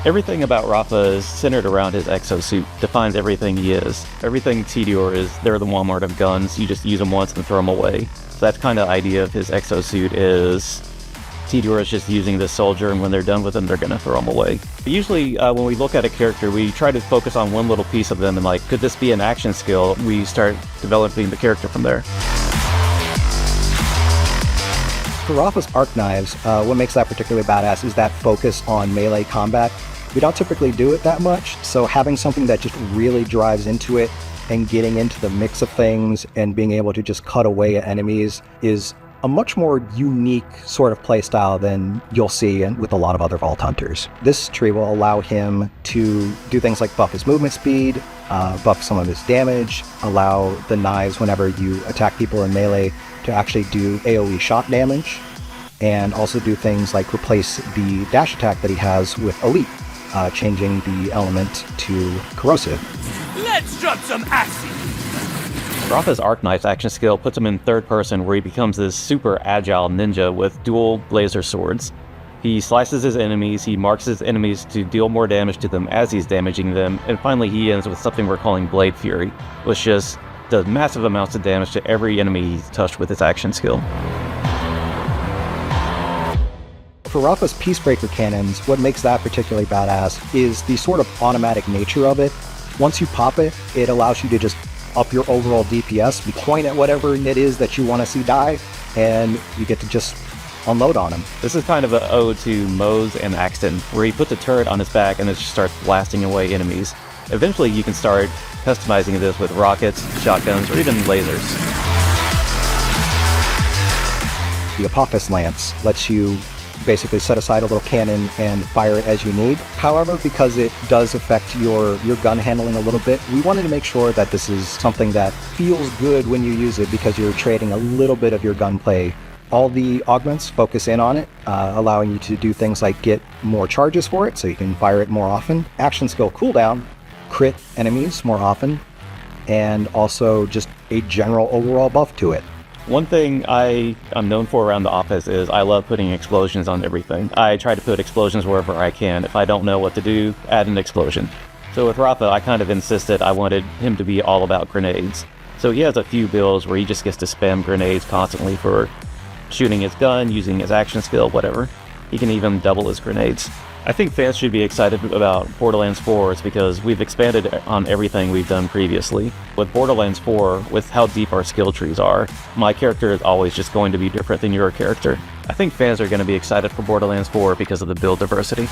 Everything about Rafa is centered around his exosuit, defines everything he is. Everything Tedior is, they're the Walmart of guns, you just use them once and throw them away. So that's kind of the idea of his exosuit is Tedior is just using this soldier, and when they're done with him, they're going to throw him away. But usually, when we look at a character, we try to focus on one little piece of them, and like, could this be an action skill? We start developing the character from there. For Rafa's arc knives, what makes that particularly badass is that focus on melee combat. We don't typically do it that much, so having something that just really drives into it and getting into the mix of things and being able to just cut away at enemies is a much more unique sort of playstyle than you'll see with a lot of other Vault Hunters. This tree will allow him to do things like buff his movement speed, buff some of his damage, allow the knives whenever you attack people in melee to actually do AoE shot damage, and also do things like replace the dash attack that he has with Elite, changing the element to corrosive. Let's drop some acid! Rafa's arc knife action skill puts him in third person, where he becomes this super agile ninja with dual laser swords. He slices his enemies, he marks his enemies to deal more damage to them as he's damaging them, and finally he ends with something we're calling Blade Fury, which just does massive amounts of damage to every enemy he's touched with his action skill. For Rafa's Peacebreaker cannons, what makes that particularly badass is the sort of automatic nature of it. Once you pop it, it allows you to just up your overall DPS, you point at whatever it is that you want to see die, and you get to just unload on him. This is kind of an ode to Mose and Axton, where he puts a turret on his back and it just starts blasting away enemies. Eventually you can start customizing this with rockets, shotguns, or even lasers. The Apophis Lance lets you basically set aside a little cannon and fire it as you need. However, because it does affect your gun handling a little bit, we wanted to make sure that this is something that feels good when you use it, because you're trading a little bit of your gunplay. All the augments focus in on it, allowing you to do things like get more charges for it, so you can fire it more often. Action skill cooldown, crit enemies more often, and also just a general overall buff to it. One thing I'm known for around the office is I love putting explosions on everything. I try to put explosions wherever I can. If I don't know what to do, add an explosion. So with Rafa, I kind of insisted I wanted him to be all about grenades. So he has a few builds where he just gets to spam grenades constantly for shooting his gun, using his action skill, whatever. He can even double his grenades. I think fans should be excited about Borderlands 4 is because we've expanded on everything we've done previously. With Borderlands 4, with how deep our skill trees are, my character is always just going to be different than your character. I think fans are going to be excited for Borderlands 4 because of the build diversity.